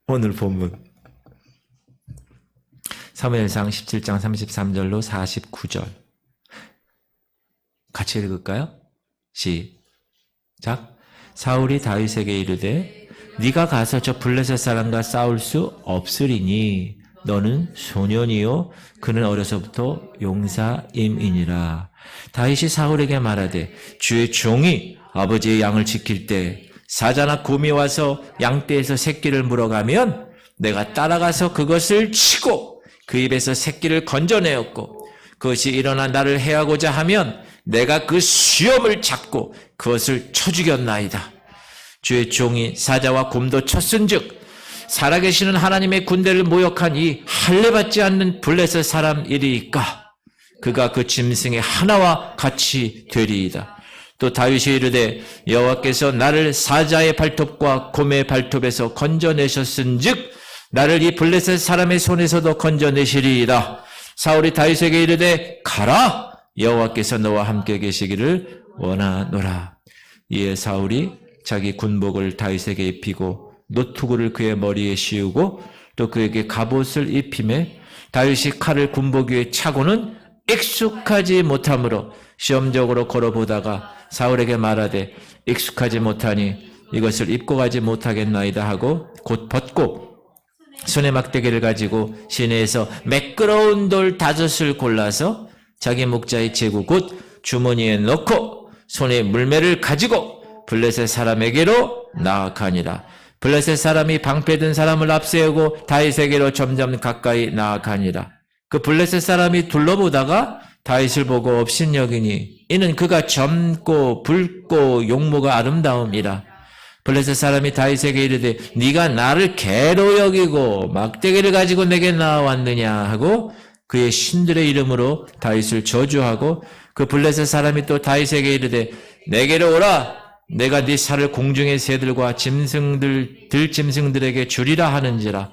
오늘 본문 사무엘상 17장 33절로 49절 같이 읽을까요? 시작. 사울이 다윗에게 이르되 네가 가서 저 블레셋 사람과 싸울 수 없으리니 너는 소년이요 그는 어려서부터 용사임이니라. 다윗이 사울에게 말하되 주의 종이 아버지의 양을 지킬 때 사자나 곰이 와서 양떼에서 새끼를 물어가면 내가 따라가서 그것을 치고 그 입에서 새끼를 건져내었고 그것이 일어나 나를 해하고자 하면 내가 그 수염을 잡고 그것을 쳐 죽였나이다. 주의 종이 사자와 곰도 쳤은즉 살아계시는 하나님의 군대를 모욕한 이 할례받지 않는 블레셋 사람이리이까 그가 그 짐승의 하나와 같이 되리이다. 또 다윗이 이르되 여호와께서 나를 사자의 발톱과 곰의 발톱에서 건져내셨은즉 나를 이 블레셋 사람의 손에서도 건져내시리이다. 사울이 다윗에게 이르되 가라 여호와께서 너와 함께 계시기를 원하노라. 이에 사울이 자기 군복을 다윗에게 입히고 노투구를 그의 머리에 씌우고 또 그에게 갑옷을 입히매 다윗이 칼을 군복 위에 차고는 익숙하지 못하므로 시험적으로 걸어보다가 사울에게 말하되 익숙하지 못하니 이것을 입고 가지 못하겠나이다 하고 곧 벗고 손에 막대기를 가지고 시내에서 매끄러운 돌 5을 골라서 자기 목자의 제구 곧 주머니에 넣고 손에 물매를 가지고 블레셋 사람에게로 나아가니라. 블레셋 사람이 방패든 사람을 앞세우고 다윗에게로 점점 가까이 나아가니라. 그 블레셋 사람이 둘러보다가 다윗을 보고 업신여기니 이는 그가 젊고 붉고 용모가 아름다움이라. 블레셋 사람이 다윗에게 이르되 네가 나를 개로 여기고 막대기를 가지고 내게 나왔느냐 하고 그의 신들의 이름으로 다윗을 저주하고 그 블레셋 사람이 또 다윗에게 이르되 내게로 오라 내가 네 살을 공중의 새들과 들짐승들에게 주리라 하는지라.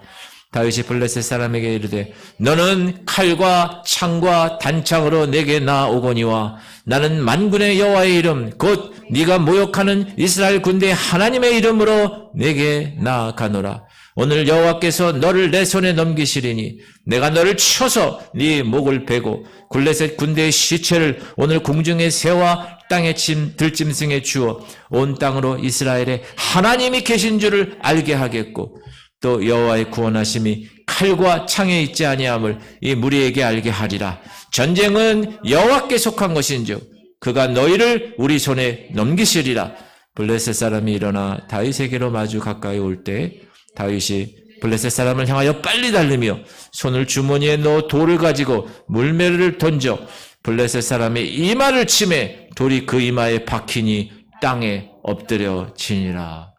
다윗이 블레셋 사람에게 이르되 너는 칼과 창과 단창으로 내게 나오거니와 나는 만군의 여호와의 이름 곧 네가 모욕하는 이스라엘 군대의 하나님의 이름으로 내게 나아가노라. 오늘 여호와께서 너를 내 손에 넘기시리니 내가 너를 쳐서 네 목을 베고 블레셋 군대의 시체를 오늘 공중의 새와 땅의 들짐승에 주어 온 땅으로 이스라엘에 하나님이 계신 줄을 알게 하겠고 또 여호와의 구원하심이 칼과 창에 있지 아니함을 이 무리에게 알게 하리라. 전쟁은 여호와께 속한 것인즉 그가 너희를 우리 손에 넘기시리라. 블레셋 사람이 일어나 다윗에게로 마주 가까이 올 때 다윗이 블레셋 사람을 향하여 빨리 달리며 손을 주머니에 넣어 돌을 가지고 물매를 던져 블레셋 사람의 이마를 치매 돌이 그 이마에 박히니 땅에 엎드려지니라.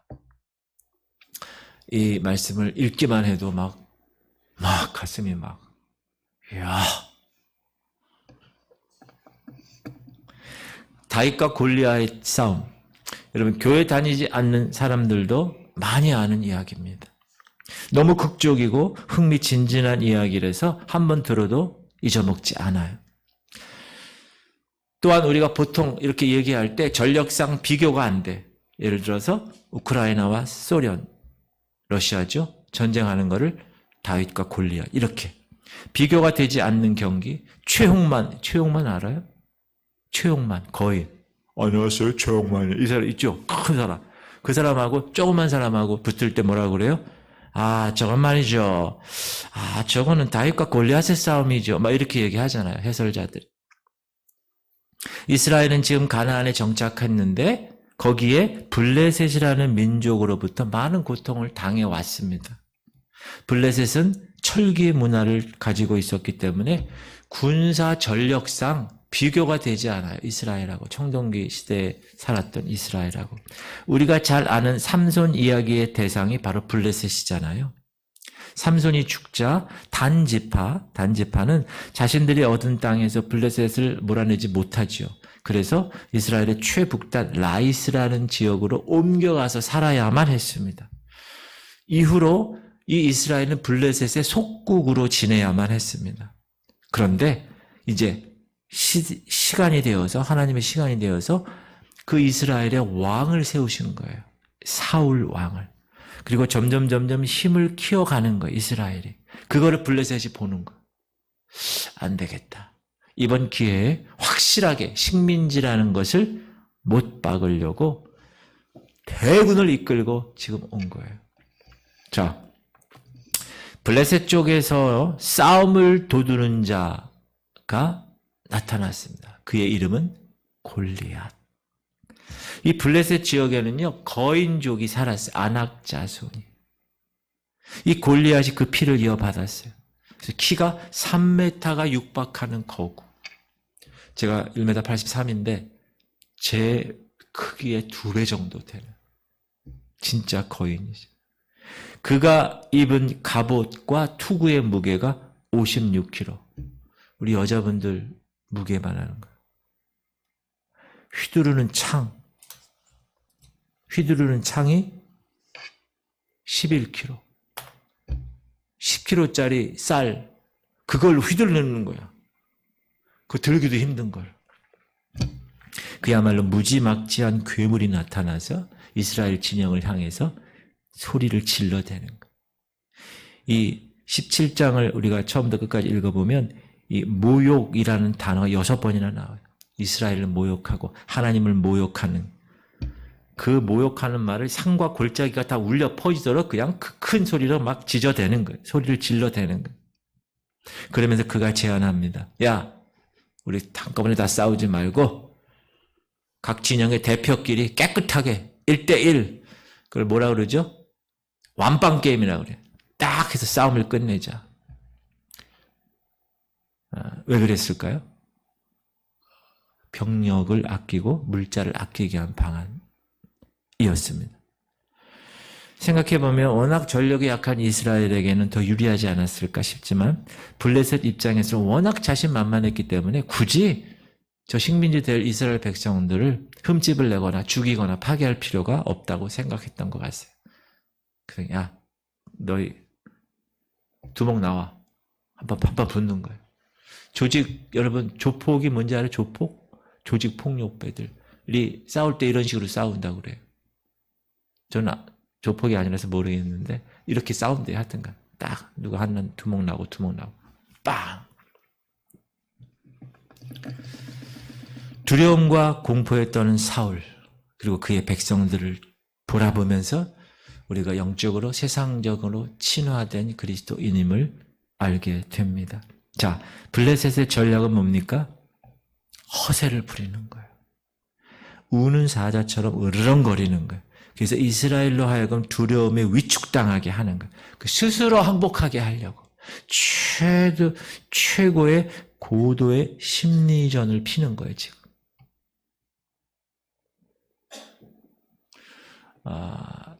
이 말씀을 읽기만 해도 막 가슴이 이야. 다윗과 골리앗의 싸움. 여러분, 교회 다니지 않는 사람들도 많이 아는 이야기입니다. 너무 극적이고 흥미진진한 이야기라서 한번 들어도 잊어먹지 않아요. 또한 우리가 보통 이렇게 얘기할 때 전력상 비교가 안 돼. 예를 들어서 우크라이나와 소련, 러시아죠. 전쟁하는 거를 다윗과 골리앗 이렇게 비교가 되지 않는 경기. 최홍만 알아요? 최홍만 거의 안녕하세요 최홍만이요. 이 사람 있죠? 큰 사람. 그 사람하고 조그만 사람하고 붙을 때 뭐라 그래요? 저건 말이죠. 저거는 다윗과 골리앗의 싸움이죠. 막 이렇게 얘기하잖아요. 해설자들이. 이스라엘은 지금 가나안에 정착했는데 거기에 블레셋이라는 민족으로부터 많은 고통을 당해왔습니다. 블레셋은 철기 문화를 가지고 있었기 때문에 군사 전력상 비교가 되지 않아요. 이스라엘하고 청동기 시대에 살았던 이스라엘하고. 우리가 잘 아는 삼손 이야기의 대상이 바로 블레셋이잖아요. 삼손이 죽자 단지파는 자신들이 얻은 땅에서 블레셋을 몰아내지 못하지요. 그래서 이스라엘의 최북단 라이스라는 지역으로 옮겨가서 살아야만 했습니다. 이후로 이 이스라엘은 블레셋의 속국으로 지내야만 했습니다. 그런데 이제 시간이 되어서 하나님의 시간이 되어서 그 이스라엘의 왕을 세우신 거예요. 사울 왕을. 그리고 점점 힘을 키워가는 거예요. 이스라엘이. 그거를 블레셋이 보는 거예요. 안 되겠다. 이번 기회에 확실하게 식민지라는 것을 못 박으려고 대군을 이끌고 지금 온 거예요. 자, 블레셋 쪽에서 싸움을 도두는 자가 나타났습니다. 그의 이름은 골리앗. 이 블레셋 지역에는요, 거인족이 살았어요. 아낙 자손이. 이 골리앗이 그 피를 이어받았어요. 그래서 키가 3m가 육박하는 거구. 제가 1m 83인데 제 크기의 2배 정도 되는 진짜 거인이죠. 그가 입은 갑옷과 투구의 무게가 56kg. 우리 여자분들 무게만 하는 거예요. 휘두르는 창이 11kg. 10kg짜리 쌀, 그걸 휘두르는 거야. 그거 들기도 힘든 걸. 그야말로 무지막지한 괴물이 나타나서 이스라엘 진영을 향해서 소리를 질러대는 거야. 이 17장을 우리가 처음부터 끝까지 읽어보면 이 모욕이라는 단어가 6번이나 나와요. 이스라엘을 모욕하고 하나님을 모욕하는, 그 모욕하는 말을 상과 골짜기가 다 울려 퍼지도록 그냥 큰 소리로 막 지저대는 거예요. 소리를 질러대는 거예요. 그러면서 그가 제안합니다. 야, 우리 한꺼번에 다 싸우지 말고 각 진영의 대표끼리 깨끗하게 1대1, 그걸 뭐라 그러죠? 완빵 게임이라고 그래요. 딱 해서 싸움을 끝내자. 왜 그랬을까요? 병력을 아끼고 물자를 아끼게 한 방안이었습니다. 생각해보면 워낙 전력이 약한 이스라엘에게는 더 유리하지 않았을까 싶지만 블레셋 입장에서 워낙 자신만만했기 때문에 굳이 저 식민지 될 이스라엘 백성들을 흠집을 내거나 죽이거나 파괴할 필요가 없다고 생각했던 것 같아요. 그래서 야, 너희 두목 나와. 한번 붙는 거예요. 조직, 여러분 조폭이 뭔지 알아요? 조폭? 조직 폭력배들이 싸울 때 이런 식으로 싸운다고 그래요. 저는 조폭이 아니라서 모르겠는데 이렇게 싸운대요. 하여튼간 딱 누가 한 두목 나고 빵. 두려움과 공포에 떠는 사울, 그리고 그의 백성들을 돌아보면서 우리가 영적으로 세상적으로 친화된 그리스도인임을 알게 됩니다. 자, 블레셋의 전략은 뭡니까? 허세를 부리는 거예요. 우는 사자처럼 으르렁거리는 거예요. 그래서 이스라엘로 하여금 두려움에 위축당하게 하는 거예요. 그 스스로 항복하게 하려고 최고의 고도의 심리전을 피는 거예요, 지금.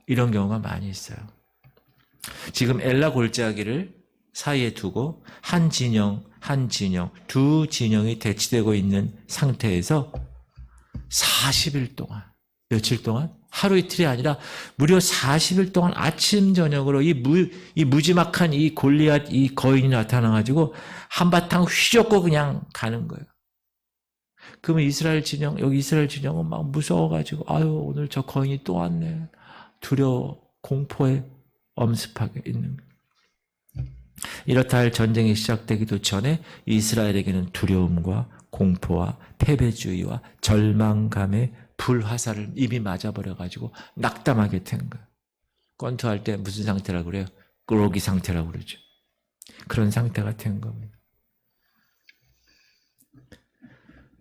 이런 경우가 많이 있어요. 지금 엘라 골짜기를 사이에 두고 한 진영, 두 진영이 대치되고 있는 상태에서 40일 동안, 며칠 동안? 하루 이틀이 아니라 무려 40일 동안 아침 저녁으로 이 무지막한 이 골리앗 이 거인이 나타나가지고 한바탕 휘젓고 그냥 가는 거예요. 그러면 여기 이스라엘 진영은 막 무서워가지고, 아유, 오늘 저 거인이 또 왔네. 두려워, 공포에 엄습하게 있는 거예요. 이렇다 할 전쟁이 시작되기도 전에 이스라엘에게는 두려움과 공포와 패배주의와 절망감의 불화살을 이미 맞아버려가지고 낙담하게 된 거예요. 권투할 때 무슨 상태라고 그래요? 그로기 상태라고 그러죠. 그런 상태가 된 겁니다.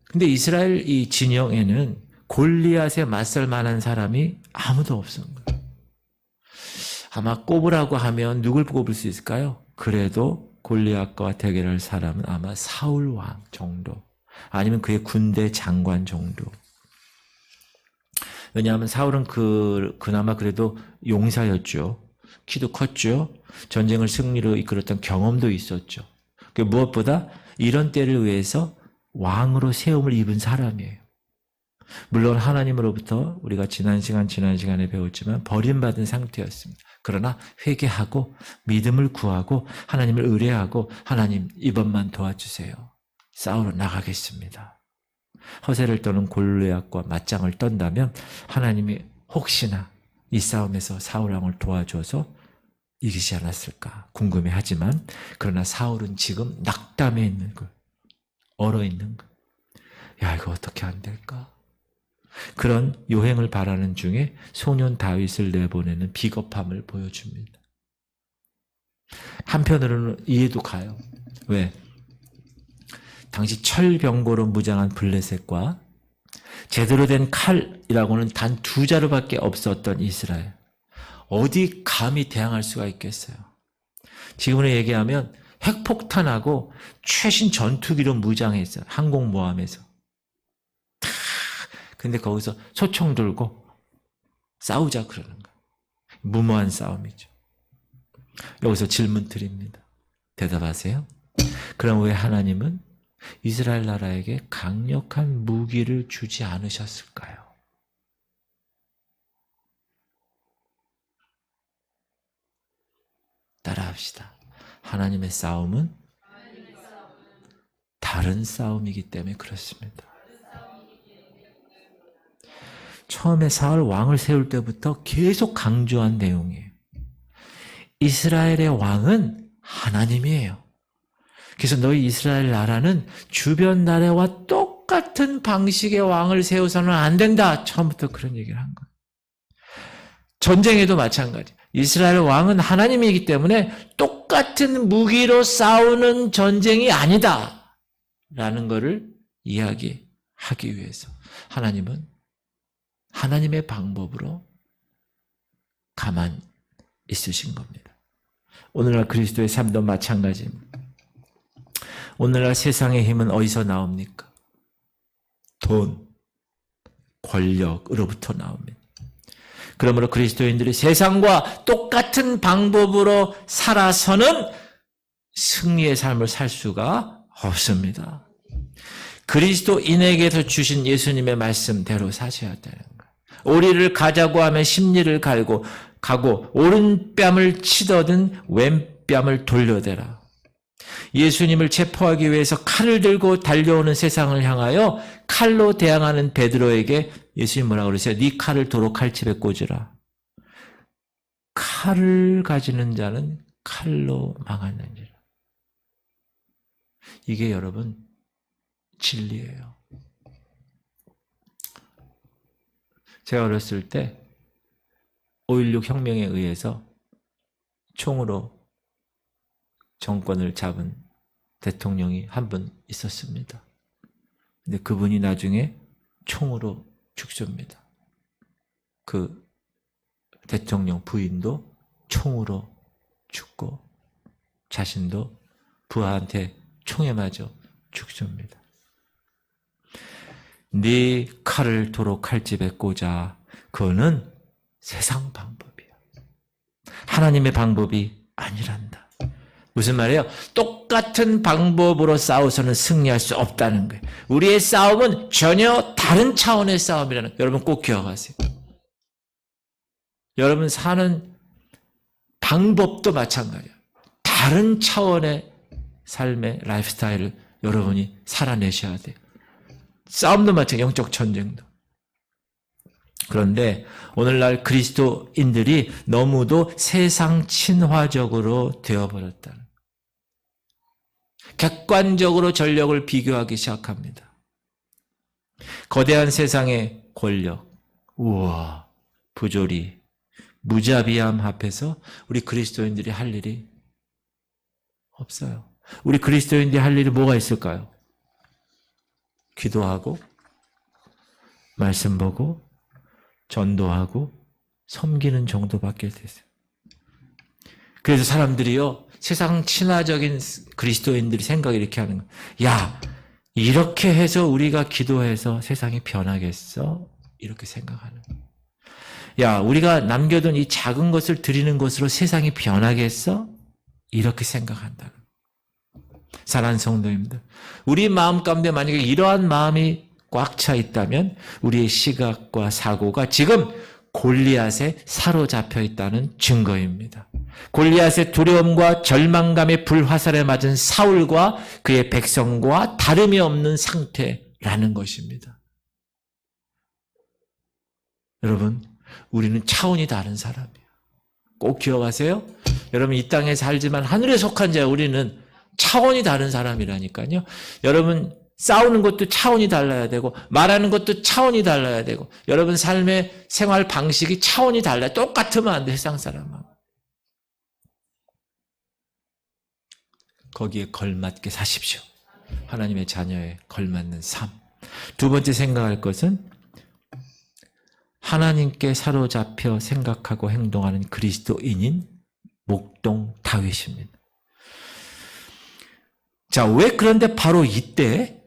근데 이스라엘 이 진영에는 골리앗에 맞설 만한 사람이 아무도 없었던 거예요. 아마 꼽으라고 하면 누굴 꼽을 수 있을까요? 그래도 골리앗과 대결할 사람은 아마 사울 왕 정도, 아니면 그의 군대 장관 정도. 왜냐하면 사울은 그나마 그래도 용사였죠. 키도 컸죠. 전쟁을 승리로 이끌었던 경험도 있었죠. 무엇보다 이런 때를 위해서 왕으로 세움을 입은 사람이에요. 물론 하나님으로부터 우리가 지난 시간에 배웠지만 버림받은 상태였습니다. 그러나 회개하고 믿음을 구하고 하나님을 의뢰하고, 하나님 이번만 도와주세요. 싸우러 나가겠습니다. 허세를 떠는 골리앗과 맞짱을 떤다면 하나님이 혹시나 이 싸움에서 사울 왕을 도와줘서 이기지 않았을까 궁금해하지만 그러나 사울은 지금 낙담해 있는 거예요. 얼어 있는 거예요. 야, 이거 어떻게 안 될까? 그런 요행을 바라는 중에 소년 다윗을 내보내는 비겁함을 보여줍니다. 한편으로는 이해도 가요. 왜? 당시 철병고로 무장한 블레셋과 제대로 된 칼이라고는 단 2자루밖에 없었던 이스라엘. 어디 감히 대항할 수가 있겠어요? 지금으로 얘기하면 핵폭탄하고 최신 전투기로 무장했어요. 항공모함에서. 근데 거기서 소총 들고 싸우자 그러는 거예요. 무모한 싸움이죠. 여기서 질문 드립니다. 대답하세요. 그럼 왜 하나님은 이스라엘 나라에게 강력한 무기를 주지 않으셨을까요? 따라합시다. 하나님의 싸움은 다른 싸움이기 때문에 그렇습니다. 처음에 사울 왕을 세울 때부터 계속 강조한 내용이에요. 이스라엘의 왕은 하나님이에요. 그래서 너희 이스라엘 나라는 주변 나라와 똑같은 방식의 왕을 세워서는 안 된다. 처음부터 그런 얘기를 한 거예요. 전쟁에도 마찬가지. 이스라엘 왕은 하나님이기 때문에 똑같은 무기로 싸우는 전쟁이 아니다. 라는 것을 이야기하기 위해서 하나님은 하나님의 방법으로 가만 있으신 겁니다. 오늘날 그리스도의 삶도 마찬가지입니다. 오늘날 세상의 힘은 어디서 나옵니까? 돈, 권력으로부터 나옵니다. 그러므로 그리스도인들이 세상과 똑같은 방법으로 살아서는 승리의 삶을 살 수가 없습니다. 그리스도인에게서 주신 예수님의 말씀대로 사셔야 되는 거예요. 오리를 가자고 하면 십리를 가고 오른뺨을 치더든 왼뺨을 돌려대라. 예수님을 체포하기 위해서 칼을 들고 달려오는 세상을 향하여 칼로 대항하는 베드로에게 예수님 뭐라고 그러세요? 네 칼을 도로 칼집에 꽂으라. 칼을 가지는 자는 칼로 망하느니라. 이게 여러분 진리예요. 제가 어렸을 때 5.16 혁명에 의해서 총으로 정권을 잡은 대통령이 한 분 있었습니다. 근데 그분이 나중에 총으로 죽습니다. 그 대통령 부인도 총으로 죽고 자신도 부하한테 총에 맞아 죽습니다. 네 칼을 도로 칼집에 꽂아. 그거는 세상 방법이야. 하나님의 방법이 아니란다. 무슨 말이에요? 똑같은 방법으로 싸워서는 승리할 수 없다는 거예요. 우리의 싸움은 전혀 다른 차원의 싸움이라는 거예요. 여러분 꼭 기억하세요. 여러분 사는 방법도 마찬가지예요. 다른 차원의 삶의 라이프 스타일을 여러분이 살아내셔야 돼요. 싸움도 마찬가지예요. 영적 전쟁도. 그런데 오늘날 그리스도인들이 너무도 세상 친화적으로 되어버렸다는 거예요. 객관적으로 전력을 비교하기 시작합니다. 거대한 세상의 권력, 우와, 부조리, 무자비함 앞에서 우리 그리스도인들이 할 일이 없어요. 우리 그리스도인들이 할 일이 뭐가 있을까요? 기도하고 말씀 보고 전도하고 섬기는 정도밖에 됐어요. 그래서 사람들이요, 세상 친화적인 그리스도인들이 생각이 이렇게 하는 거예요. 야, 이렇게 해서 우리가 기도해서 세상이 변하겠어? 이렇게 생각하는 거예요. 야, 우리가 남겨둔 이 작은 것을 드리는 것으로 세상이 변하겠어? 이렇게 생각한다는 거예요. 사랑하는 성도님들, 우리 마음 가운데 만약에 이러한 마음이 꽉 차 있다면 우리의 시각과 사고가 지금 골리앗에 사로잡혀 있다는 증거입니다. 골리앗의 두려움과 절망감의 불화살에 맞은 사울과 그의 백성과 다름이 없는 상태라는 것입니다. 여러분, 우리는 차원이 다른 사람이에요. 꼭 기억하세요. 여러분 이 땅에 살지만 하늘에 속한 자 우리는 차원이 다른 사람이라니까요. 여러분 싸우는 것도 차원이 달라야 되고 말하는 것도 차원이 달라야 되고 여러분 삶의 생활 방식이 차원이 달라요. 똑같으면 안 돼. 세상 사람하고. 거기에 걸맞게 사십시오. 하나님의 자녀에 걸맞는 삶. 두 번째 생각할 것은 하나님께 사로잡혀 생각하고 행동하는 그리스도인인 목동 다윗입니다. 자, 왜 그런데 바로 이때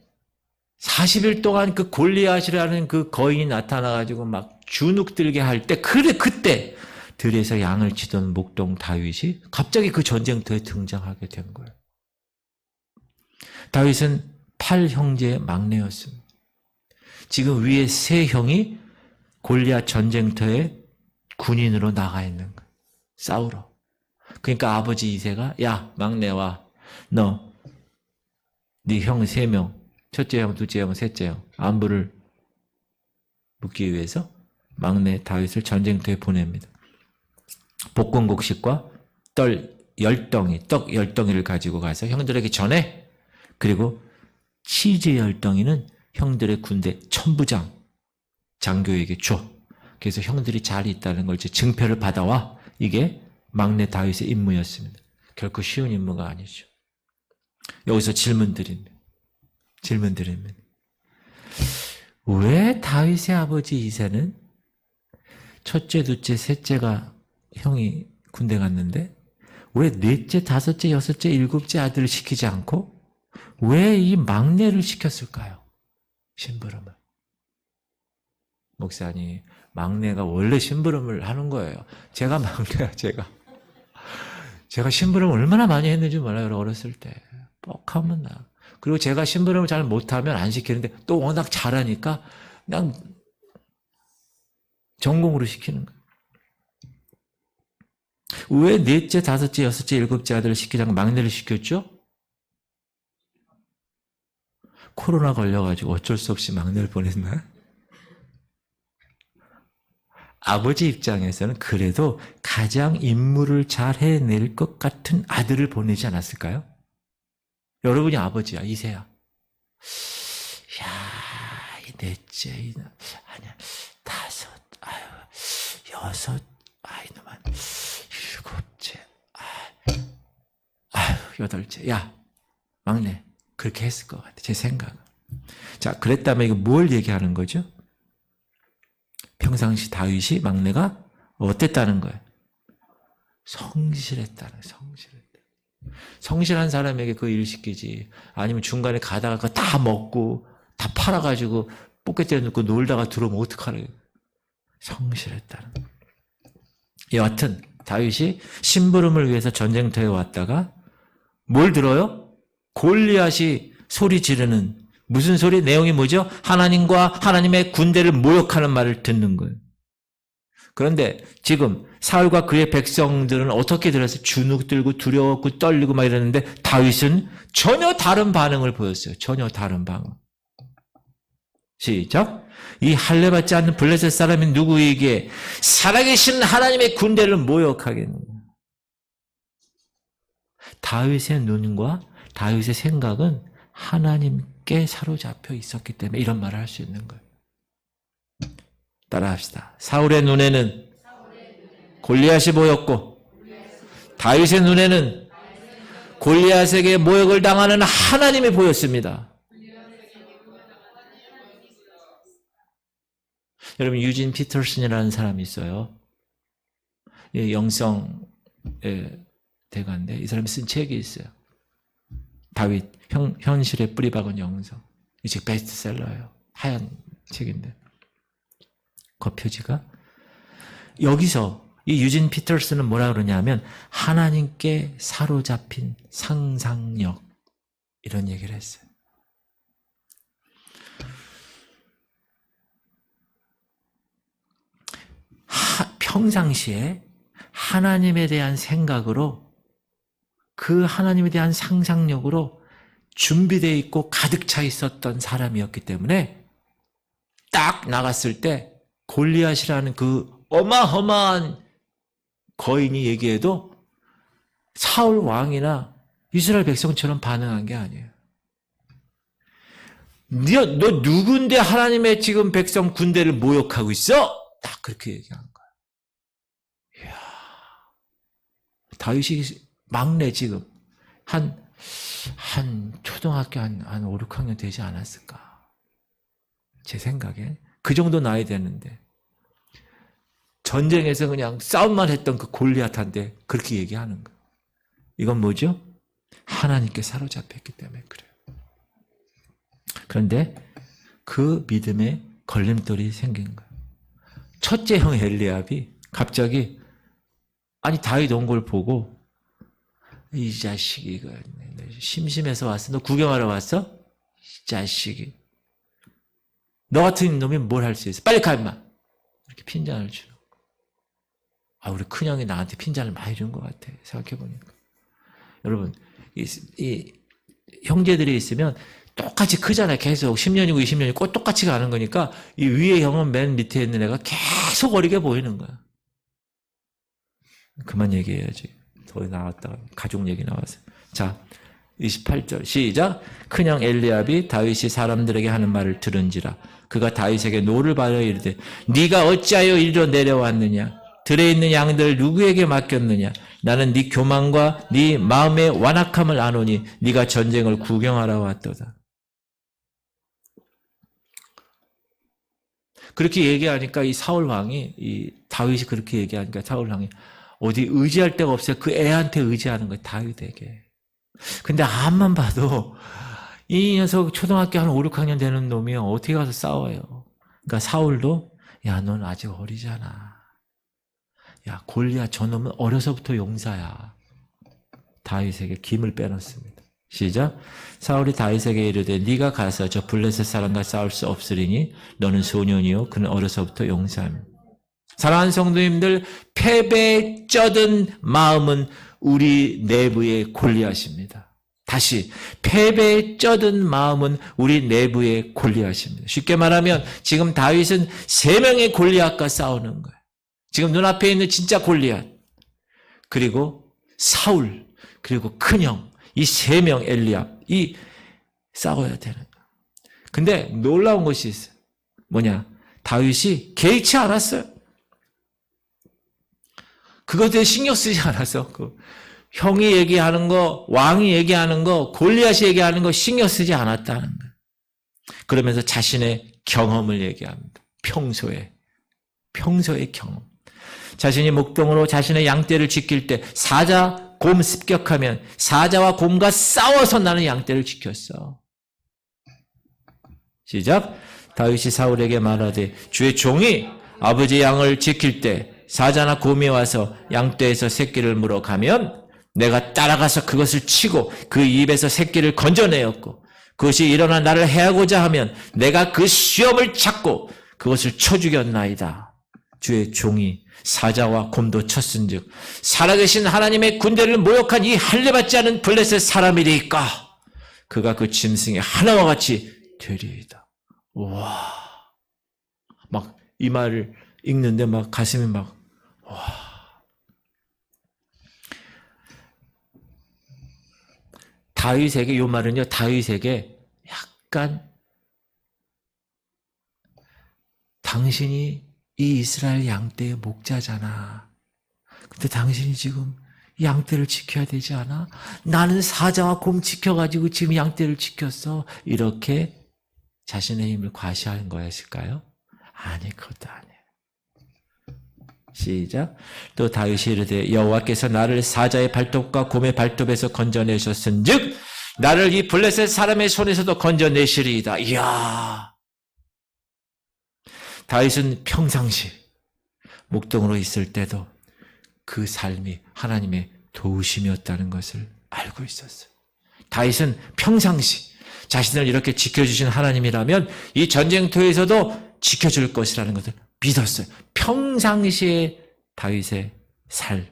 40일 동안 그 골리앗이라는 그 거인이 나타나가지고 막 주눅들게 할 때, 그때 들에서 양을 치던 목동 다윗이 갑자기 그 전쟁터에 등장하게 된 거예요. 다윗은 8형제의 막내였습니다. 지금 위에 3형이 골리앗 전쟁터에 군인으로 나가 있는 거예요. 싸우러. 그러니까 아버지 이새가 야 막내와 너 네 형 3명 첫째 형, 둘째 형, 셋째 형 안부를 묻기 위해서 막내 다윗을 전쟁터에 보냅니다. 볶음곡식과 떡 10덩이를 가지고 가서 형들에게 전해. 그리고 치즈 10덩이는 형들의 군대 천부장 장교에게 줘. 그래서 형들이 잘 있다는 걸 증표를 받아와. 이게 막내 다윗의 임무였습니다. 결코 쉬운 임무가 아니죠. 여기서 질문 드립니다. 왜 다윗의 아버지 이새는 첫째, 둘째, 셋째가 형이 군대 갔는데 왜 넷째, 다섯째, 여섯째, 일곱째 아들을 시키지 않고 왜 이 막내를 시켰을까요? 심부름을. 목사님, 막내가 원래 심부름을 하는 거예요. 제가 막내야, 제가 심부름 얼마나 많이 했는지 몰라요, 어렸을 때. 뻑하면 나. 그리고 제가 심부름을 잘 못하면 안 시키는데 또 워낙 잘하니까 그냥 전공으로 시키는 거예요. 왜 넷째, 다섯째, 여섯째, 일곱째 아들을 시키지 않고 막내를 시켰죠? 코로나 걸려가지고 어쩔 수 없이 막내를 보냈나? 아버지 입장에서는 그래도 가장 임무를 잘 해낼 것 같은 아들을 보내지 않았을까요? 여러분이 아버지야, 이새야. 야, 이 넷째, 아니야, 다섯, 여섯, 이놈아, 일곱째, 여덟째. 야, 막내. 그렇게 했을 것 같아, 제 생각은. 자, 그랬다면 이거 뭘 얘기하는 거죠? 평상시 다윗이 막내가 어땠다는 거예요? 성실했다는 거예요. 성실한 사람에게 그 일 시키지. 아니면 중간에 가다가 그거 다 먹고 다 팔아가지고 포켓에 넣고 놀다가 들어오면 어떡하래요? 성실했다는 거예요. 여하튼 다윗이 심부름을 위해서 전쟁터에 왔다가 뭘 들어요? 골리앗이 소리 지르는 무슨 소리? 내용이 뭐죠? 하나님과 하나님의 군대를 모욕하는 말을 듣는 거예요. 그런데 지금 사울과 그의 백성들은 어떻게 들었어요? 주눅 들고 두려웠고 떨리고 막 이러는데 다윗은 전혀 다른 반응을 보였어요. 전혀 다른 반응. 시작. 이 할례받지 않는 블레셋 사람이 누구에게 살아계신 하나님의 군대를 모욕하겠느냐. 다윗의 눈과 다윗의 생각은 하나님께 사로잡혀 있었기 때문에 이런 말을 할 수 있는 거예요. 따라합시다. 사울의 눈에는 골리앗이 보였고 다윗의 눈에는 골리앗에게 모욕을 당하는 하나님이 보였습니다. 여러분 유진 피터슨이라는 사람이 있어요. 영성의 대가인데 이 사람이 쓴 책이 있어요. 다윗 현실의 뿌리 박은 영성. 이 책 베스트셀러예요. 하얀 책인데 그 표지가 여기서 이 유진 피터슨은 뭐라 그러냐면 하나님께 사로잡힌 상상력 이런 얘기를 했어요. 평상시에 하나님에 대한 생각으로 그 하나님에 대한 상상력으로 준비되어 있고 가득 차 있었던 사람이었기 때문에 딱 나갔을 때 골리앗이라는 그 어마어마한 거인이 얘기해도 사울 왕이나 이스라엘 백성처럼 반응한 게 아니에요. 너 누군데 하나님의 지금 백성 군대를 모욕하고 있어? 딱 그렇게 얘기한 거예요. 이야, 다윗이 막내 지금 한 초등학교 한 5, 6학년 되지 않았을까? 제 생각에 그 정도 나이 되는데 전쟁에서 그냥 싸움만 했던 그 골리앗한테 그렇게 얘기하는 거예요. 이건 뭐죠? 하나님께 사로잡혔기 때문에 그래요. 그런데 그 믿음에 걸림돌이 생긴 거예요. 첫째 형 엘리압이 갑자기 다윗 온 걸 보고 이 자식이 이거 심심해서 왔어? 너 구경하러 왔어? 이 자식이 너 같은 놈이 뭘 할 수 있어? 빨리 가 임마! 이렇게 핀잔을 주는 거예요. 우리 큰형이 나한테 핀잔을 많이 준 것 같아. 생각해보니까. 여러분 이 형제들이 있으면 똑같이 크잖아요. 계속 10년이고 20년이고 꼭 똑같이 가는 거니까 이 위에 형은 맨 밑에 있는 애가 계속 어리게 보이는 거야. 그만 얘기해야지. 더 나왔다가 가족 얘기 나와서. 자, 28절 시작. 큰형 엘리압이 다윗이 사람들에게 하는 말을 들은지라 그가 다윗에게 노를 바라 이르되 네가 어찌하여 이리로 내려왔느냐? 들에 있는 양들 누구에게 맡겼느냐? 나는 네 교만과 네 마음의 완악함을 아노니 네가 전쟁을 구경하러 왔도다. 그렇게 얘기하니까 이 사울 왕이 이 다윗이 그렇게 얘기하니까 사울 왕이 어디 의지할 데가 없어요. 그 애한테 의지하는 거예요. 다윗에게. 근데 암만 봐도 이 녀석 초등학교 한 5, 6학년 되는 놈이 어떻게 가서 싸워요. 그러니까 사울도 야, 넌 아직 어리잖아. 야, 골리앗 저놈은 어려서부터 용사야. 다윗에게 김을 빼놓습니다. 시작. 사울이 다윗에게 이르되 네가 가서 저 블레셋 사람과 싸울 수 없으리니 너는 소년이요 그는 어려서부터 용사입니다. 사랑하는 성도님들, 패배에 쩌든 마음은 우리 내부의 골리앗입니다. 다시 패배에 쩌든 마음은 우리 내부의 골리앗입니다. 쉽게 말하면 지금 다윗은 3명의 골리앗과 싸우는 거예요. 지금 눈앞에 있는 진짜 골리앗, 그리고 사울, 그리고 큰형, 이 3명 엘리압, 이 싸워야 되는 거예요. 근데 놀라운 것이 있어요. 뭐냐? 다윗이 개의치 않았어요. 그것에 신경 쓰지 않아서 형이 얘기하는 거, 왕이 얘기하는 거, 골리앗이 얘기하는 거 신경 쓰지 않았다는 거예요. 그러면서 자신의 경험을 얘기합니다. 평소의 경험. 자신이 목동으로 자신의 양떼를 지킬 때 사자, 곰 습격하면 사자와 곰과 싸워서 나는 양떼를 지켰어. 시작. 다윗이 사울에게 말하되 주의 종이 아버지 양을 지킬 때 사자나 곰이 와서 양떼에서 새끼를 물어가면 내가 따라가서 그것을 치고 그 입에서 새끼를 건져내었고 그것이 일어나 나를 해하고자 하면 내가 그 수염을 잡고 그것을 쳐 죽였나이다. 주의 종이 사자와 곰도 쳤은즉 살아계신 하나님의 군대를 모욕한 이 할례받지 않은 블레셋 사람이리까 그가 그 짐승의 하나와 같이 되리이다. 와, 막 이 말을 읽는데 막 가슴이 막 와. 다윗에게 이 말은요, 다윗에게 약간 당신이 이 이스라엘 양떼의 목자잖아. 근데 당신이 지금 양떼를 지켜야 되지 않아? 나는 사자와 곰 지켜가지고 지금 양떼를 지켰어. 이렇게 자신의 힘을 과시하는 거였을까요? 아니, 그것도 아니에요. 시작. 또 다윗이 이르되 여호와께서 나를 사자의 발톱과 곰의 발톱에서 건져내셨은즉 나를 이 블레셋 사람의 손에서도 건져내시리이다. 이야. 다윗은 평상시 목동으로 있을 때도 그 삶이 하나님의 도우심이었다는 것을 알고 있었어요. 다윗은 평상시 자신을 이렇게 지켜주신 하나님이라면 이 전쟁터에서도 지켜줄 것이라는 것을 믿었어요. 평상시에 다윗의 삶.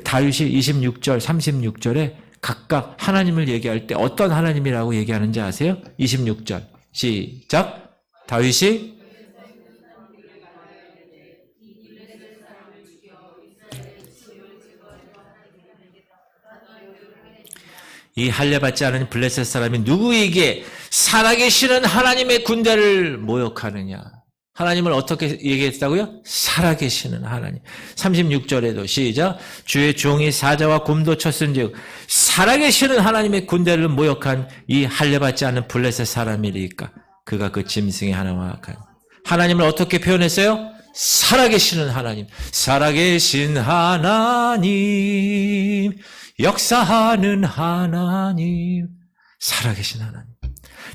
다윗이 26절, 36절에 각각 하나님을 얘기할 때 어떤 하나님이라고 얘기하는지 아세요? 26절 시작. 다윗이 이 할례받지 않은 블레셋 사람이 누구에게 살아계시는 하나님의 군대를 모욕하느냐. 하나님을 어떻게 얘기했다고요? 살아계시는 하나님. 36절에도 시작. 주의 종이 사자와 곰도 쳤은즉 살아계시는 하나님의 군대를 모욕한 이 할례받지 않은 블레셋 사람이리까. 그가 그 짐승의 하나와 같은 하나님을 어떻게 표현했어요? 살아계시는 하나님. 살아계신 하나님. 역사하는 하나님. 살아계신 하나님.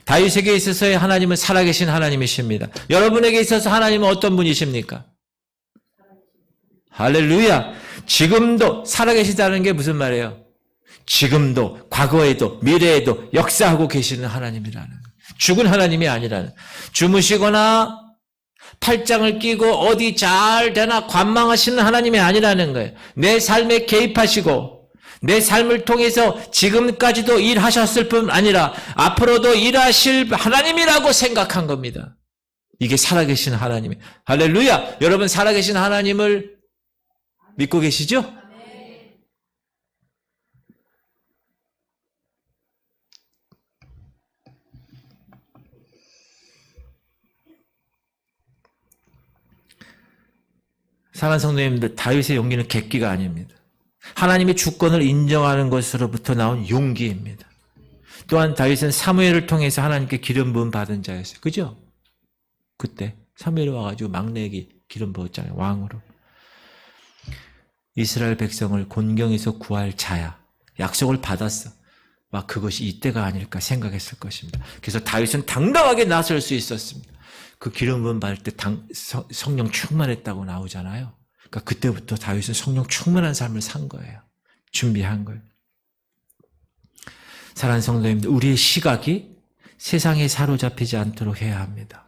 다윗에게 있어서의 하나님은 살아계신 하나님이십니다. 여러분에게 있어서 하나님은 어떤 분이십니까? 할렐루야. 지금도 살아계시다는 게 무슨 말이에요? 지금도, 과거에도, 미래에도 역사하고 계시는 하나님이라는 거예요. 죽은 하나님이 아니라는. 주무시거나 팔짱을 끼고 어디 잘 되나 관망하시는 하나님이 아니라는 거예요. 내 삶에 개입하시고 내 삶을 통해서 지금까지도 일하셨을 뿐 아니라 앞으로도 일하실 하나님이라고 생각한 겁니다. 이게 살아계신 하나님이에요. 할렐루야! 여러분 살아계신 하나님을 믿고 계시죠? 사랑하는 성도님들, 다윗의 용기는 객기가 아닙니다. 하나님의 주권을 인정하는 것으로부터 나온 용기입니다. 또한 다윗은 사무엘을 통해서 하나님께 기름 부음 받은 자였어요. 그죠? 그때 사무엘이 와가지고 막내에게 기름 부었잖아요. 왕으로. 이스라엘 백성을 곤경에서 구할 자야. 약속을 받았어. 막 그것이 이때가 아닐까 생각했을 것입니다. 그래서 다윗은 당당하게 나설 수 있었습니다. 그 기름 부음 받을 때 성령 충만했다고 나오잖아요. 그러니까 그때부터 다윗은 성령 충만한 삶을 산 거예요. 준비한 거예요. 사랑하는 성도님들, 우리의 시각이 세상에 사로잡히지 않도록 해야 합니다.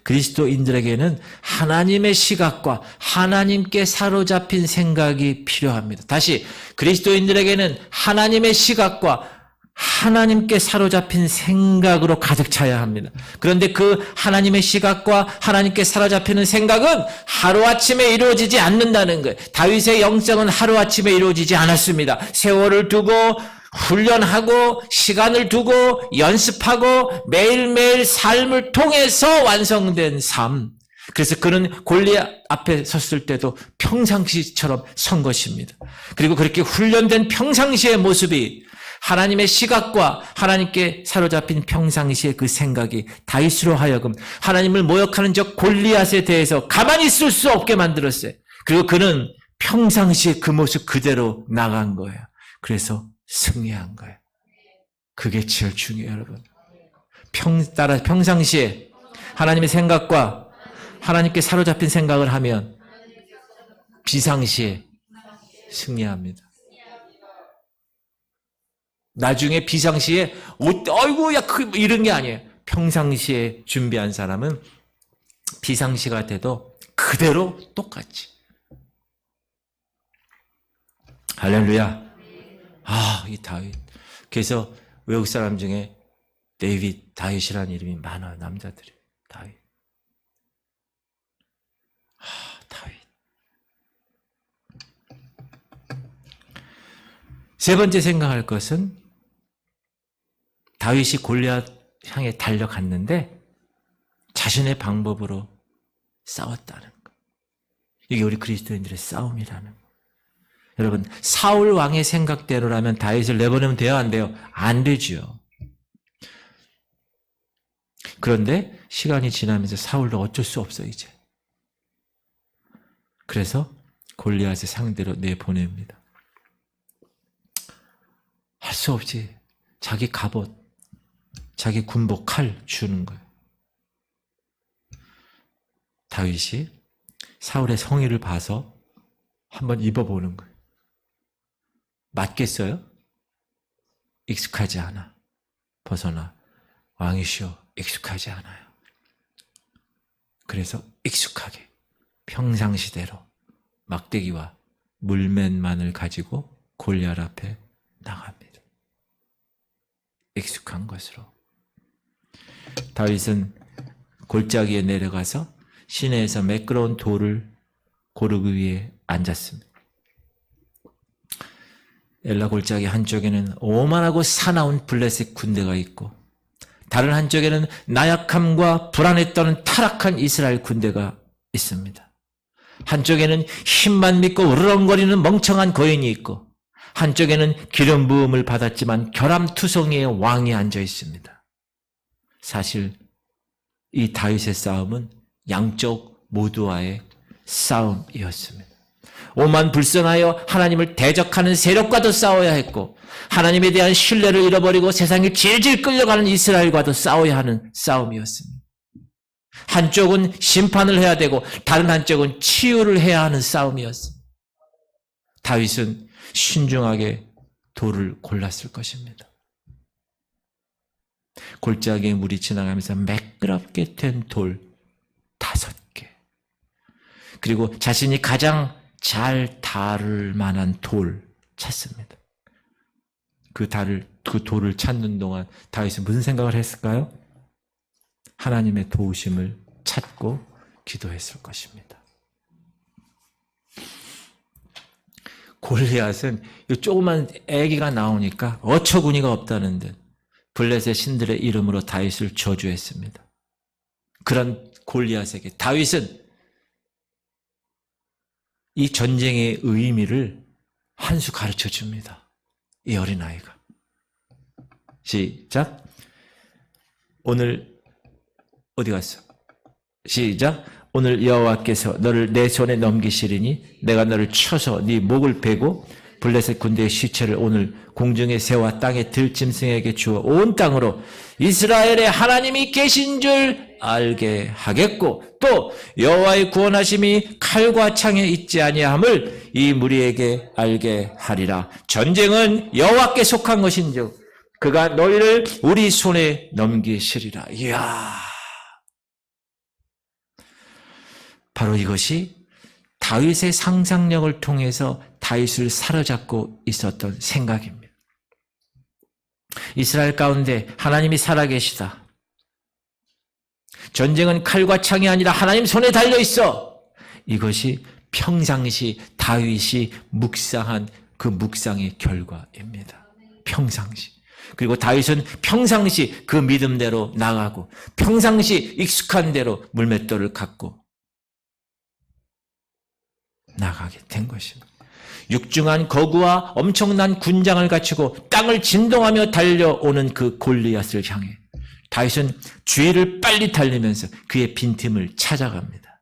그리스도인들에게는 하나님의 시각과 하나님께 사로잡힌 생각이 필요합니다. 다시, 그리스도인들에게는 하나님의 시각과 하나님께 사로잡힌 생각으로 가득 차야 합니다. 그런데 그 하나님의 시각과 하나님께 사로잡히는 생각은 하루아침에 이루어지지 않는다는 거예요. 다윗의 영성은 하루아침에 이루어지지 않았습니다. 세월을 두고 훈련하고 시간을 두고 연습하고 매일매일 삶을 통해서 완성된 삶. 그래서 그는 골리앗 앞에 섰을 때도 평상시처럼 선 것입니다. 그리고 그렇게 훈련된 평상시의 모습이 하나님의 시각과 하나님께 사로잡힌 평상시의 그 생각이 다윗으로 하여금 하나님을 모욕하는 저 골리앗에 대해서 가만히 있을 수 없게 만들었어요. 그리고 그는 평상시에 그 모습 그대로 나간 거예요. 그래서 승리한 거예요. 그게 제일 중요해요, 여러분. 평상시에 하나님의 생각과 하나님께 사로잡힌 생각을 하면 비상시에 승리합니다. 나중에 비상시에 아이고 야 이런 게 아니에요. 평상시에 준비한 사람은 비상시가 돼도 그대로 똑같이. 할렐루야. 이 다윗. 그래서 외국 사람 중에 다윗이라는 이름이 많아요. 남자들이. 다윗. 다윗. 세 번째 생각할 것은 다윗이 골리앗 향해 달려갔는데 자신의 방법으로 싸웠다는 것. 이게 우리 그리스도인들의 싸움이라는 것. 여러분, 사울 왕의 생각대로라면 다윗을 내보내면 돼요, 안 돼요? 안 되죠. 그런데 시간이 지나면서 사울도 어쩔 수 없어 이제. 그래서 골리앗을 상대로 내보냅니다. 할 수 없이 자기 갑옷, 자기 군복 칼 주는 거예요. 다윗이 사울의 성의를 봐서 한번 입어보는 거예요. 맞겠어요? 익숙하지 않아. 벗어나. 왕이시여, 익숙하지 않아요. 그래서 익숙하게 평상시대로 막대기와 물맨만을 가지고 골리앗 앞에 나갑니다. 익숙한 것으로. 다윗은 골짜기에 내려가서 시내에서 매끄러운 돌을 고르기 위해 앉았습니다. 엘라 골짜기 한쪽에는 오만하고 사나운 블레셋 군대가 있고 다른 한쪽에는 나약함과 불안에 떠는 타락한 이스라엘 군대가 있습니다. 한쪽에는 힘만 믿고 으르렁거리는 멍청한 거인이 있고 한쪽에는 기름 부음을 받았지만 결함투성이의 왕이 앉아 있습니다. 사실 이 다윗의 싸움은 양쪽 모두와의 싸움이었습니다. 오만 불선하여 하나님을 대적하는 세력과도 싸워야 했고 하나님에 대한 신뢰를 잃어버리고 세상에 질질 끌려가는 이스라엘과도 싸워야 하는 싸움이었습니다. 한쪽은 심판을 해야 되고 다른 한쪽은 치유를 해야 하는 싸움이었습니다. 다윗은 신중하게 돌을 골랐을 것입니다. 골짜기에 물이 지나가면서 매끄럽게 된 돌 5개, 그리고 자신이 가장 잘 다룰 만한 돌 찾습니다. 그 돌을 찾는 동안 다윗은 무슨 생각을 했을까요? 하나님의 도우심을 찾고 기도했을 것입니다. 골리앗은 이 조그만 애기가 나오니까 어처구니가 없다는 듯 블레셋 신들의 이름으로 다윗을 저주했습니다. 그런 골리앗에게 다윗은 이 전쟁의 의미를 한 수 가르쳐 줍니다. 이 어린아이가. 시작. 오늘 어디 갔어? 시작. 오늘 여호와께서 너를 내 손에 넘기시리니 내가 너를 쳐서 네 목을 베고 블레셋 군대의 시체를 오늘 공중의 새와 땅의 들짐승에게 주어 온 땅으로 이스라엘의 하나님이 계신 줄 알게 하겠고 또 여호와의 구원하심이 칼과 창에 있지 아니함을 이 무리에게 알게 하리라. 전쟁은 여호와께 속한 것인즉 그가 너희를 우리 손에 넘기시리라. 이야, 바로 이것이 다윗의 상상력을 통해서 다윗을 사로잡고 있었던 생각입니다. 이스라엘 가운데 하나님이 살아계시다. 전쟁은 칼과 창이 아니라 하나님 손에 달려있어. 이것이 평상시 다윗이 묵상한 그 묵상의 결과입니다. 평상시. 그리고 다윗은 평상시 그 믿음대로 나가고 평상시 익숙한 대로 물맷돌을 갖고 나가게 된 것입니다. 육중한 거구와 엄청난 군장을 갖추고 땅을 진동하며 달려오는 그 골리앗을 향해 다윗은 주위를 빨리 달리면서 그의 빈틈을 찾아갑니다.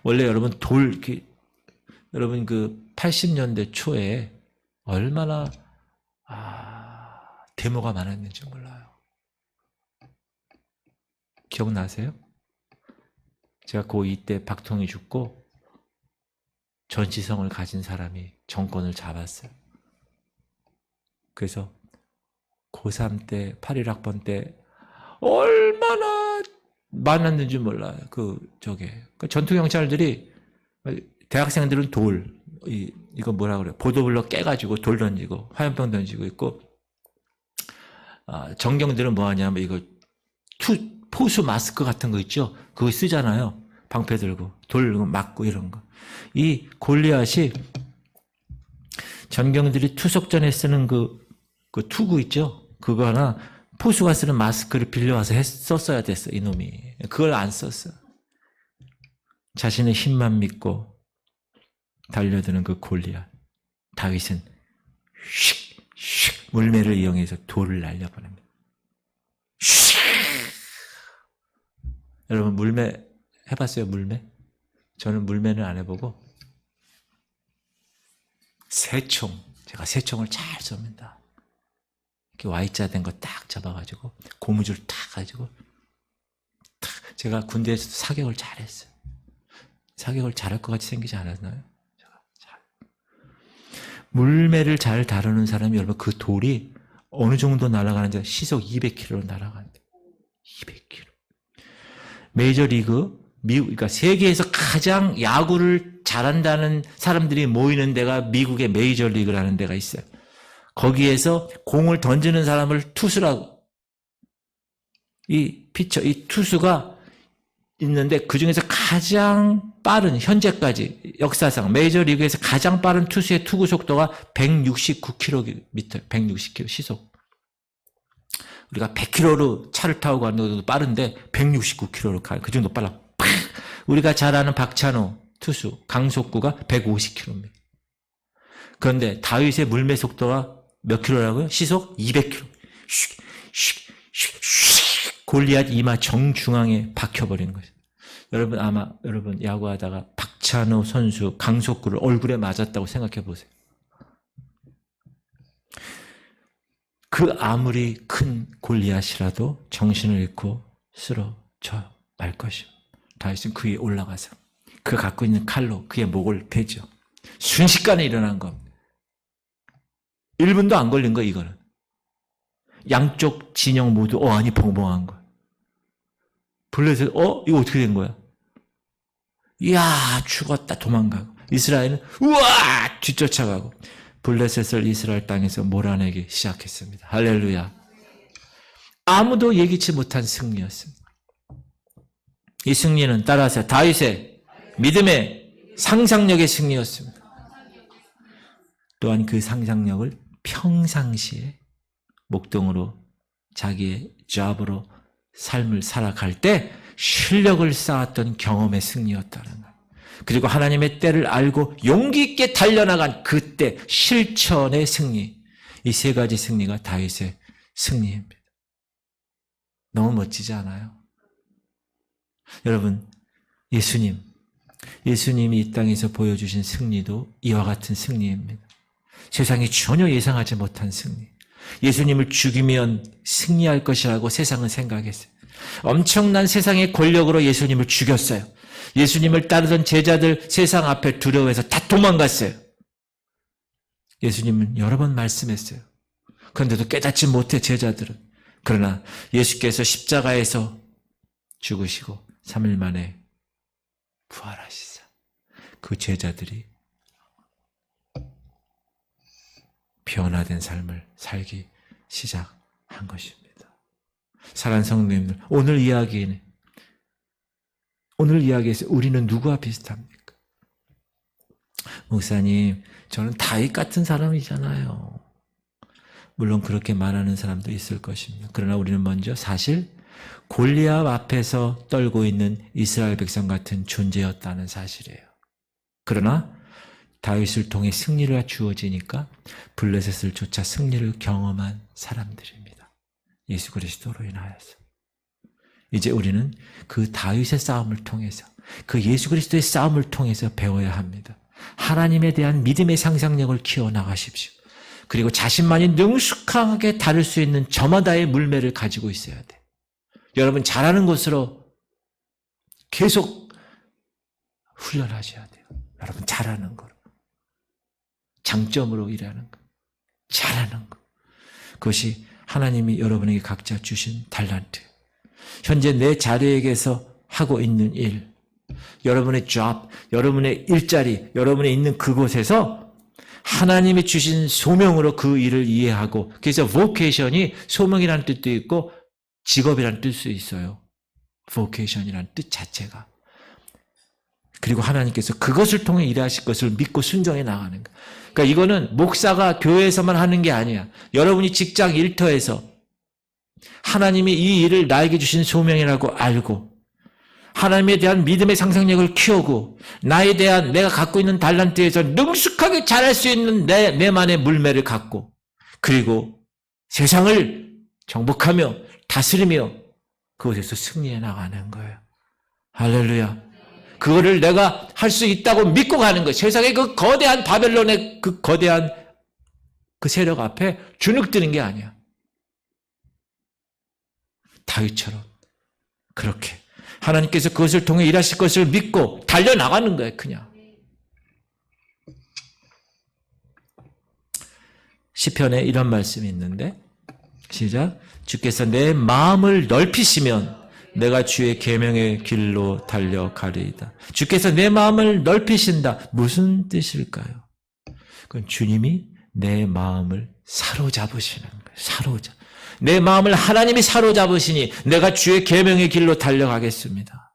원래 여러분 여러분 그 80년대 초에 얼마나 데모가 많았는지 몰라요. 기억나세요? 제가 고2 때 박통이 죽고 전시성을 가진 사람이 정권을 잡았어요. 그래서 고3 때 81학번 때 얼마나 많았는지 몰라요. 전투경찰들이 대학생들은 이거 뭐라 그래요? 보도블럭 깨가지고 돌 던지고 화염병 던지고 있고 정경들은 뭐 하냐면 이거 포수 마스크 같은 거 있죠? 그거 쓰잖아요. 방패 들고 돌 맞고 이런 거. 이 골리앗이 전경들이 투석전에 쓰는 그 투구 있죠? 그거 하나 포수가 쓰는 마스크를 빌려와서 썼어야 됐어. 이놈이. 그걸 안 썼어. 자신의 힘만 믿고 달려드는 그 골리앗. 다윗은 휙 물매를 이용해서 돌을 날려보냅니다. 여러분 물매 해봤어요? 물매? 저는 물매는 안 해보고 제가 새총을 잘 쏩니다. 이렇게 Y자 된 거 딱 잡아가지고 고무줄 딱 가지고 제가 군대에서도 사격을 잘했어요. 사격을 잘할 것 같이 생기지 않았나요? 물매를 잘 다루는 사람이 여러분 그 돌이 어느 정도 날아가는지 시속 200km로 날아간대. 200km. 메이저리그, 그러니까 세계에서 가장 야구를 잘한다는 사람들이 모이는 데가 미국의 메이저리그라는 데가 있어요. 거기에서 공을 던지는 사람을 투수라고. 이 투수가 있는데 그 중에서 가장 빠른 현재까지 역사상 메이저리그에서 가장 빠른 투수의 투구 속도가 169km, 160km 시속. 우리가 100km로 차를 타고 가는 것도 빠른데 169km로 가요. 그 정도 빨라. 팍! 우리가 잘 아는 박찬호 투수 강속구가 150km. 그런데 다윗의 물매 속도가 몇 킬로라고요? 시속 200km. 골리앗 이마 정중앙에 박혀버린 거죠. 여러분 아마 여러분 야구하다가 박찬호 선수 강속구를 얼굴에 맞았다고 생각해 보세요. 그 아무리 큰 골리앗이라도 정신을 잃고 쓰러져 말 것이요. 다윗은 그 위에 올라가서 그 갖고 있는 칼로 그의 목을 베죠. 순식간에 일어난 겁니다. 1분도 안 걸린 거 이거는. 양쪽 진영 모두 어안이 벙벙한 거야. 블레셋 이거 어떻게 된 거야? 이야 죽었다 도망가고 이스라엘은 우와 뒤쫓아가고 블레셋을 이스라엘 땅에서 몰아내기 시작했습니다. 할렐루야. 아무도 예기치 못한 승리였습니다. 이 승리는 따라서 다윗의 믿음의 상상력의 승리였습니다. 또한 그 상상력을 평상시에 목동으로 자기의 잡으로 삶을 살아갈 때 실력을 쌓았던 경험의 승리였다는 거예요. 그리고 하나님의 때를 알고 용기 있게 달려나간 그때 실천의 승리. 이 세 가지 승리가 다윗의 승리입니다. 너무 멋지지 않아요? 여러분, 예수님이 이 땅에서 보여주신 승리도 이와 같은 승리입니다. 세상이 전혀 예상하지 못한 승리. 예수님을 죽이면 승리할 것이라고 세상은 생각했어요. 엄청난 세상의 권력으로 예수님을 죽였어요. 예수님을 따르던 제자들 세상 앞에 두려워해서 다 도망갔어요. 예수님은 여러 번 말씀했어요. 그런데도 깨닫지 못해 제자들은. 그러나 예수께서 십자가에서 죽으시고 3일 만에 부활하시자. 그 제자들이 변화된 삶을 살기 시작한 것입니다. 사랑하는 성도님들, 오늘 이야기에서 우리는 누구와 비슷합니까? 목사님, 저는 다윗 같은 사람이잖아요. 물론 그렇게 말하는 사람도 있을 것입니다. 그러나 우리는 먼저 사실 골리앗 앞에서 떨고 있는 이스라엘 백성 같은 존재였다는 사실이에요. 그러나 다윗을 통해 승리가 주어지니까 블레셋을 쫓아 승리를 경험한 사람들입니다. 예수 그리스도로 인하여서. 이제 우리는 그 다윗의 싸움을 통해서, 그 예수 그리스도의 싸움을 통해서 배워야 합니다. 하나님에 대한 믿음의 상상력을 키워나가십시오. 그리고 자신만이 능숙하게 다룰 수 있는 저마다의 물매를 가지고 있어야 돼요. 여러분 잘하는 것으로 계속 훈련하셔야 돼요. 여러분 잘하는 거로. 장점으로 일하는 것, 잘하는 것. 그것이 하나님이 여러분에게 각자 주신 달란트. 현재 내 자리에게서 하고 있는 일, 여러분의 job, 여러분의 일자리, 여러분이 있는 그곳에서 하나님이 주신 소명으로 그 일을 이해하고, 그래서 vocation이 소명이라는 뜻도 있고 직업이라는 뜻도 있어요. vocation이라는 뜻 자체가. 그리고 하나님께서 그것을 통해 일하실 것을 믿고 순종해 나가는 거예요. 그러니까 이거는 목사가 교회에서만 하는 게 아니야. 여러분이 직장 일터에서 하나님이 이 일을 나에게 주신 소명이라고 알고 하나님에 대한 믿음의 상상력을 키우고 나에 대한 내가 갖고 있는 달란트에서 능숙하게 잘할 수 있는 내만의 물매를 갖고 그리고 세상을 정복하며 다스리며 그곳에서 승리해 나가는 거예요. 할렐루야. 그거를 내가 할 수 있다고 믿고 가는 거예요. 세상의 그 거대한 바벨론의 그 거대한 그 세력 앞에 주눅드는 게 아니야. 다윗처럼 그렇게 하나님께서 그것을 통해 일하실 것을 믿고 달려나가는 거예요. 그냥. 시편에 이런 말씀이 있는데 시작. 주께서 내 마음을 넓히시면 내가 주의 계명의 길로 달려가리이다. 주께서 내 마음을 넓히신다. 무슨 뜻일까요? 그건 주님이 내 마음을 사로잡으시는 거예요. 내 마음을 하나님이 사로잡으시니 내가 주의 계명의 길로 달려가겠습니다.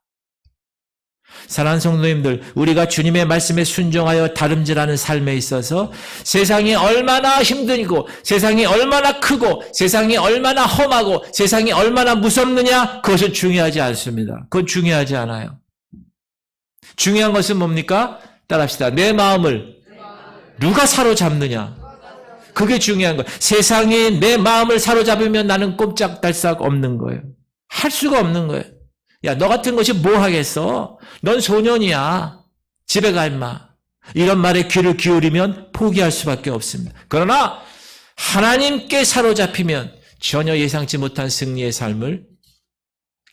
사랑하는 성도님들, 우리가 주님의 말씀에 순종하여 다름질하는 삶에 있어서 세상이 얼마나 힘들고 세상이 얼마나 크고 세상이 얼마나 험하고 세상이 얼마나 무섭느냐, 그것은 중요하지 않습니다. 그건 중요하지 않아요. 중요한 것은 뭡니까? 따라합시다. 내 마음을 누가 사로잡느냐. 그게 중요한 거예요. 세상이 내 마음을 사로잡으면 나는 꼼짝달싹 없는 거예요. 할 수가 없는 거예요. 야, 너 같은 것이 뭐 하겠어? 넌 소년이야. 집에 가 임마. 이런 말에 귀를 기울이면 포기할 수밖에 없습니다. 그러나 하나님께 사로잡히면 전혀 예상치 못한 승리의 삶을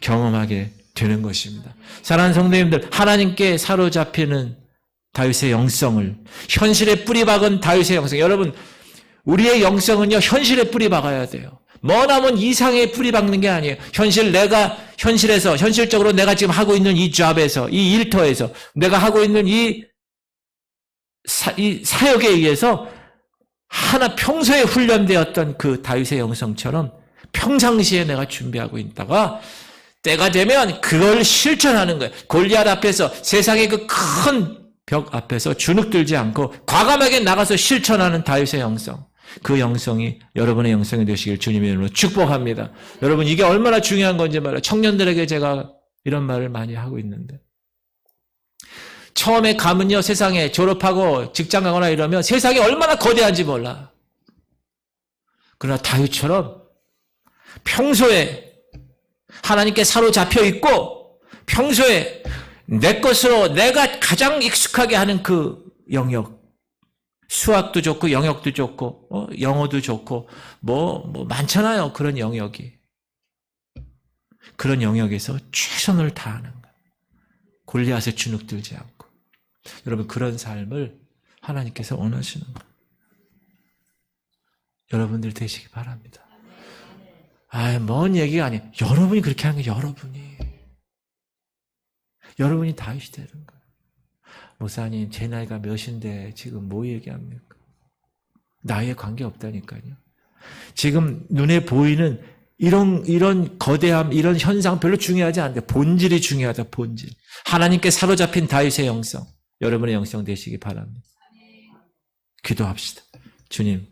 경험하게 되는 것입니다. 사랑하는 성도님들, 하나님께 사로잡히는 다윗의 영성을, 현실에 뿌리박은 다윗의 영성. 여러분, 우리의 영성은요, 현실에 뿌리박아야 돼요. 머나먼 이상에 뿌리박는 게 아니에요. 현실적으로 내가 지금 하고 있는 이 잡에서, 이 일터에서, 내가 하고 있는 이 사역에 의해서 하나 평소에 훈련되었던 그 다윗의 영성처럼 평상시에 내가 준비하고 있다가 때가 되면 그걸 실천하는 거예요. 골리앗 앞에서, 세상의 그 큰 벽 앞에서 주눅들지 않고 과감하게 나가서 실천하는 다윗의 영성. 그 영성이 여러분의 영성이 되시길 주님의 이름으로 축복합니다. 여러분, 이게 얼마나 중요한 건지 말이에요. 청년들에게 제가 이런 말을 많이 하고 있는데, 처음에 가면요, 세상에 졸업하고 직장 가거나 이러면 세상이 얼마나 거대한지 몰라. 그러나 다윗처럼 평소에 하나님께 사로잡혀 있고 평소에 내 것으로 내가 가장 익숙하게 하는 그 영역, 수학도 좋고 영역도 좋고 영어도 좋고 뭐 많잖아요. 그런 영역이. 그런 영역에서 최선을 다하는 거예요. 골리앗에 주눅들지 않고. 여러분, 그런 삶을 하나님께서 원하시는 거예요. 여러분들 되시기 바랍니다. 먼 얘기가 아니에요. 여러분이 그렇게 하는 거예요. 여러분이 다윗이 되는 거예요. 목사님, 제 나이가 몇인데 지금 뭐 얘기합니까? 나이에 관계없다니까요. 지금 눈에 보이는 이런 거대함, 이런 현상 별로 중요하지 않은데 본질이 중요하다. 본질. 하나님께 사로잡힌 다윗의 영성, 여러분의 영성 되시기 바랍니다. 기도합시다. 주님,